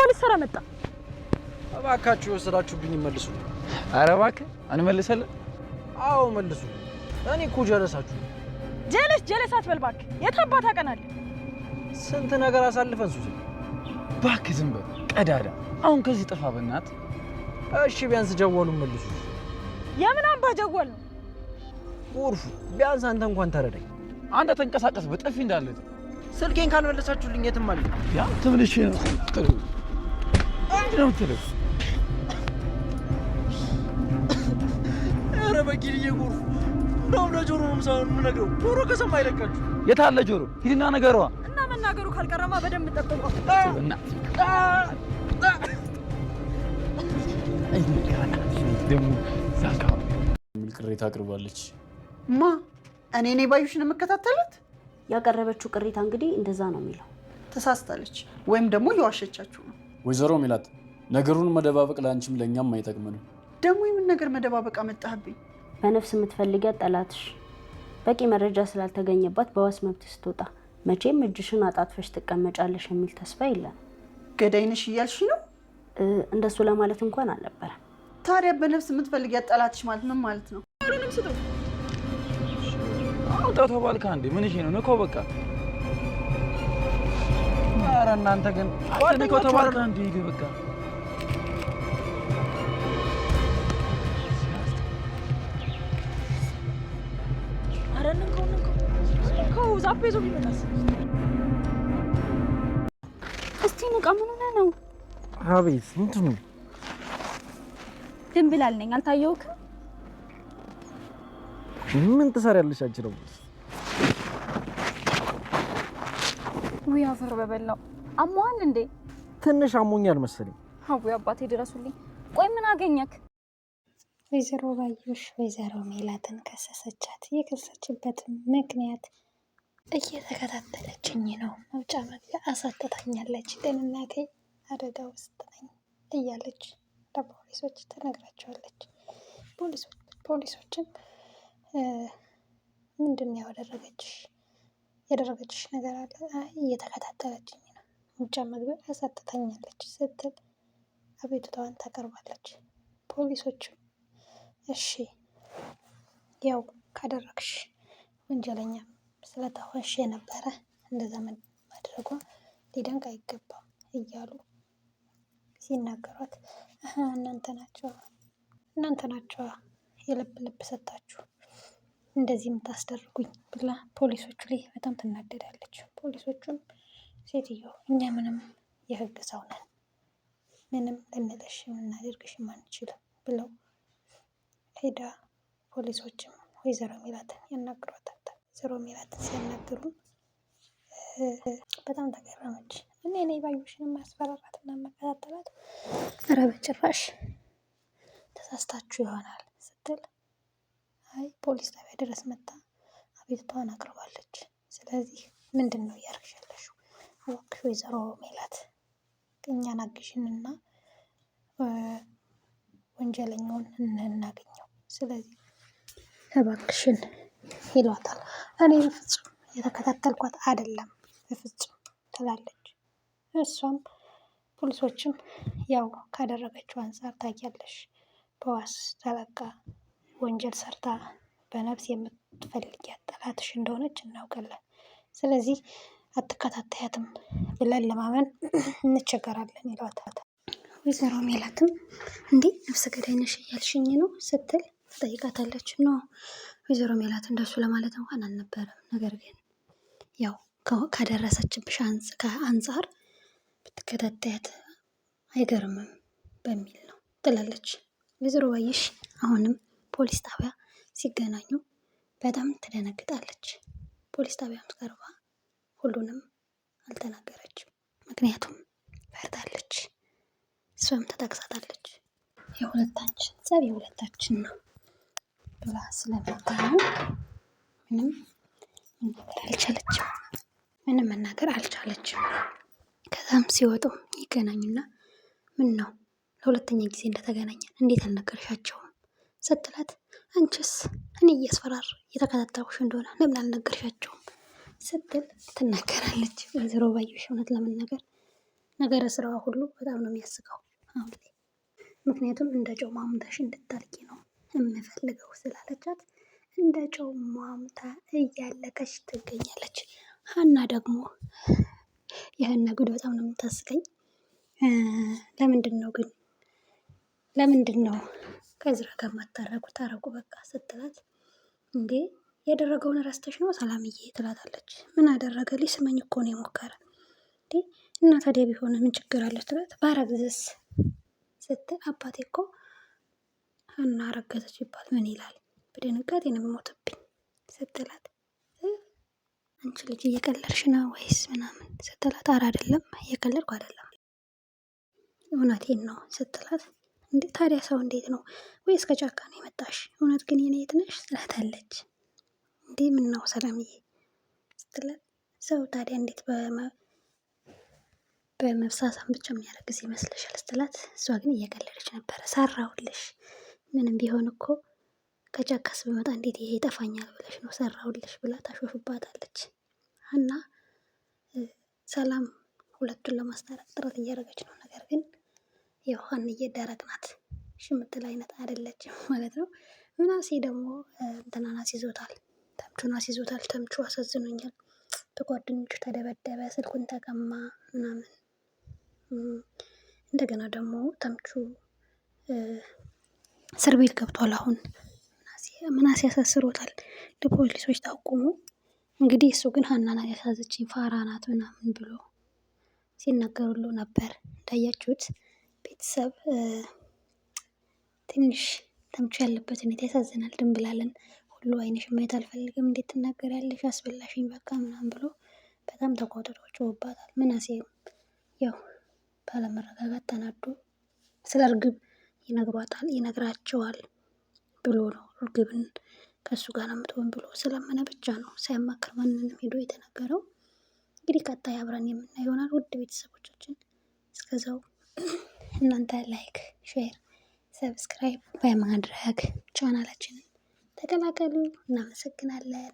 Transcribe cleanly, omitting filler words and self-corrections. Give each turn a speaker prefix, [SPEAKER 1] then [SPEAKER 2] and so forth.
[SPEAKER 1] ልትሰራ መጣ?
[SPEAKER 2] እባካችሁ የወሰዳችሁብኝ መልሱ።
[SPEAKER 3] ኧረ እባክህ አንመልሰልህ።
[SPEAKER 2] አዎ መልሱ። እኔ እኮ ጀለሳችሁ።
[SPEAKER 1] ጀለስ አትበል እባክህ። የት አባት አቀናለህ?
[SPEAKER 2] ስንት ነገር አሳልፈን ሱስ።
[SPEAKER 3] እባክህ ዝም በል ቀዳዳ። አሁን ከዚህ ጥፋ በእናት።
[SPEAKER 2] እሺ ቢያንስ ጀወሉን መልሱ።
[SPEAKER 1] የምን አባ ጀወል ነው?
[SPEAKER 2] ጎርፉ ቢያንስ አንተ እንኳን ተረዳኝ።
[SPEAKER 3] አንተ ተንቀሳቀስ በጥፊ እንዳለህ።
[SPEAKER 2] ስልኬን ካልመለሳችሁልኝ የትም አልሄድም።
[SPEAKER 3] ያ ትምልሽ ነው ትልህ።
[SPEAKER 2] ኧረ በጊልዬ ጎርፉ እንደውም ለጆሮ ነው የምነግረው። ጆሮ ከሰማ አይለቃችሁ።
[SPEAKER 3] የት አለ ጆሮ? ሂድና ነገሯ
[SPEAKER 1] እና መናገሩ ካልቀረማ በደንብ ጠብቀው።
[SPEAKER 3] ደግሞ ዛካ
[SPEAKER 2] የሚል ቅሬታ አቅርባለች።
[SPEAKER 4] ማ እኔ ባዩሽን የምከታተሉት?
[SPEAKER 5] ያቀረበችው ቅሬታ እንግዲህ እንደዛ ነው የሚለው።
[SPEAKER 4] ተሳስታለች ወይም ደግሞ የዋሸቻችሁ ነው።
[SPEAKER 2] ወይዘሮ ሜላት ነገሩን መደባበቅ ለአንቺም ለእኛም አይጠቅምንም።
[SPEAKER 4] ደግሞ የምን ነገር መደባበቅ አመጣህብኝ?
[SPEAKER 5] በነፍስ የምትፈልጊያት ጠላትሽ በቂ መረጃ ስላልተገኘባት በዋስ መብት ስትወጣ መቼም እጅሽን አጣጥፈሽ ትቀመጫለሽ የሚል ተስፋ የለም።
[SPEAKER 4] ገዳይነሽ እያልሽ ነው?
[SPEAKER 5] እንደሱ ለማለት እንኳን አልነበረም።
[SPEAKER 4] ታዲያ በነፍስ የምትፈልጊያት ጠላትሽ ማለት ምን ማለት ነው?
[SPEAKER 1] ሁሉንም ስጠው።
[SPEAKER 3] አውጣው ተባልካ እንዴ? ምን እሺ ነው ነካው በቃ። ኧረ እናንተ ግን ነካው ተባልካ እንዴ? ሂድ በቃ።
[SPEAKER 1] ኧረ ንካው ዛፔ ይዞ ቢመጣስ?
[SPEAKER 5] እስቲ ንቃ። ምን ሆነህ ነው?
[SPEAKER 2] አቤት ምንድን ነው?
[SPEAKER 5] ድንብላል ነኝ አልታየውክም?
[SPEAKER 2] ምን ትሰሪያለሽ አንቺ ነው?
[SPEAKER 5] ውይ አፈር በበላው። አሞሃል እንዴ?
[SPEAKER 2] ትንሽ አሞኛል መሰለኝ።
[SPEAKER 5] አውይ አባቴ ድረሱልኝ። ቆይ ምን አገኘክ?
[SPEAKER 6] ወይዘሮ ባዩሽ ወይዘሮ ሜላትን ከሰሰቻት። የከሰችበት ምክንያት እየተከታተለችኝ ነው፣ መውጫ መግቢያ አሳጥታኛለች፣ ደህንነቴ አደጋ ውስጥ ነኝ እያለች ለፖሊሶች ትነግራቸዋለች። ፖሊሶችም ምንድን ነው ያደረገችሽ ነገር አለ? አይ እየተከታተለችኝ ነው፣ መውጫ መግቢያ አሳጥታኛለች ስትል አቤቱታዋን ታቀርባለች። ፖሊሶችም እሺ ያው ካደረግሽ ወንጀለኛ ስለተሆንሽ የነበረ እንደዛ ማድረጓ ሊደንቅ አይገባም እያሉ ሲናገሯት እናንተ ናቸው የልብ ሰጣችሁ እንደዚህ የምታስደርጉኝ ብላ ፖሊሶቹ ላይ በጣም ትናደዳለች። ፖሊሶቹም ሴትዮ እኛ ምንም የህግ ሰው ነን፣ ምንም ልንልሽ የምናደርግሽም አንችልም ብለው ሄዳ ፖሊሶችም ወይዘሮ ሜላትን ያናግሯታል። ወይዘሮ ሜላትን ሲያናግሩ በጣም ተገረመች። እኔ ባዩሽን ማስፈራራት እና መከታተላት ኧረ በጭራሽ ተሳስታችሁ ይሆናል ስትል አይ ፖሊስ ጣቢያ ድረስ መጣ አቤቱታዋን አቅርባለች። ስለዚህ ምንድን ነው እያደረግሽ ያለሽው? እባክሽ ወይዘሮ ሜላት እኛን አግዥንና ወንጀለኛውን እናገኘው፣ ስለዚህ እባክሽን ይሏታል። እኔ በፍጹም የተከታተልኳት አይደለም በፍጹም ትላለች። እሷም ፖሊሶችም ያው ካደረገችው አንፃር ታያለሽ፣ በዋስ ተለቃ ወንጀል ሰርታ በነፍስ የምትፈልጊያት ጠላትሽ እንደሆነች እናውቃለን። ስለዚህ አትከታተያትም ብለን ለማመን እንቸገራለን ይሏታል። ወይዘሮ ሜላትም እንዴ ነፍሰ ገዳይ ነሽ እያልሽኝ ነው ስትል ትጠይቃታለች። ኖ ወይዘሮ ሜላት እንደሱ ለማለት እንኳን አልነበረም፣ ነገር ግን ያው ካደረሰችብሽ አንፃር ብትከታተያት አይገርምም በሚል ነው ትላለች። ወይዘሮ ባዩሽ አሁንም ፖሊስ ጣቢያ ሲገናኙ በጣም ትደነግጣለች። ፖሊስ ጣቢያም ቀርባ ሁሉንም አልተናገረችም፣ ምክንያቱም ፈርታለች። እሷም ተጠቅሳታለች። የሁለታችን ጸብ የሁለታችን ነው ብላ ስለምታምን ምንም መናገር አልቻለችም። ከዛም ሲወጡ ይገናኙና ምን ነው ለሁለተኛ ጊዜ እንደተገናኘን እንዴት አልነገርሻቸውም ስትላት፣ አንቺስ እኔ እያስፈራር እየተከታተልኩሽ እንደሆነ ለምን አልነገርሻቸውም ስትል ትናገራለች። ወይዘሮ ባዩሽ እውነት ለመናገር ነገረ ስራዋ ሁሉ በጣም ነው የሚያስቀው አሁን ላይ። ምክንያቱም እንደ ጨው ማሙታሽ እንድታልቂ ነው የምፈልገው ስላለቻት እንደ ጨው ማሙታ እያለቀች ትገኛለች። ሀና ደግሞ የሀና ጉድ በጣም ነው የምታስቀኝ። ለምንድን ነው ከዝራ ጋር ማታረቁ? ታረቁ በቃ ስትላት እንዴ ያደረገውን ረስተሽ ነው ሰላምዬ ትላታለች። ምን አደረገ? ሊስመኝ እኮ ነው የሞከረ እንዴ እና ታዲያ ቢሆን ምን ችግር አለ ትላት። ባረግዝስ ስትል አባቴ እኮ ሀና አረገዘች ይባል ምን ይላል? በድንጋጤ ነው የምሞትብኝ ስትላት አንቺ ልጅ እየቀለድሽ ነው ወይስ ምናምን ስትላት ኧረ አይደለም እየቀለድኩ አይደለም እውነቴን ነው ስትላት እንዴ ታዲያ ሰው እንዴት ነው ወይስ ከጫካ ነው የመጣሽ? እውነት ግን የኔ የት ነሽ ትላታለች። እንዴ ምን ነው ሰላምዬ ስትላት ሰው ታዲያ እንዴት በመብሳሳም ብቻ የሚያደርግስ ይመስልሻል ስትላት እሷ ግን እየቀለደች ነበረ። ሰራሁልሽ ምንም ቢሆን እኮ ከጫካስ ብመጣ እንዴት ይሄ ይጠፋኛል ብለሽ ነው ሰራሁልሽ ብላ ታሾፍባታለች። እና ሰላም ሁለቱን ለማስታረቅ ጥረት እያደረገች ነው። ነገር ግን ያው ሀንዬ ደረቅ ናት፣ ሽምትል አይነት አይደለችም ማለት ነው። ምናሴ ደግሞ እንትናን አስይዞታል፣ ተምቹን አስይዞታል። ተምቹ አሳዝኖኛል። በጓደኞቹ ተደበደበ፣ ስልኩን ተቀማ ምናምን። እንደገና ደግሞ ተምቹ እስር ቤት ገብቷል። አሁን ምናሴ ያሳስሮታል ለፖሊሶች ታቁሙ። እንግዲህ እሱ ግን ሀና ናት ያሳዘችኝ ፋራ ናት ምናምን ብሎ ሲናገሩሉ ነበር። እንዳያችሁት ቤተሰብ ትንሽ ተምቹ ያለበት ሁኔታ ያሳዝናል። ድንብላለን ሁሉ አይንሽ ማየት አልፈልግም፣ እንዴት ትናገሪያለሽ? አስበላሽኝ በቃ ምናምን ብሎ በጣም ተቆጥቶ ጮህባታል። ምናሴ ያው ባለመረጋጋት ተናዶ ስለ እርግብ ይነግራቸዋል ብሎ ነው እርግብን ከእሱ ጋር ነው የምትሆን ብሎ ስለመነ ብቻ ነው ሳያማክር ማንንም ሄዶ የተናገረው። እንግዲህ ቀጣይ አብረን የምናየው ይሆናል። ውድ ቤተሰቦቻችን እስከዛው እናንተ ላይክ፣ ሼር፣ ሰብስክራይብ በማድረግ ቻናላችንን ተቀላቀሉ። እናመሰግናለን።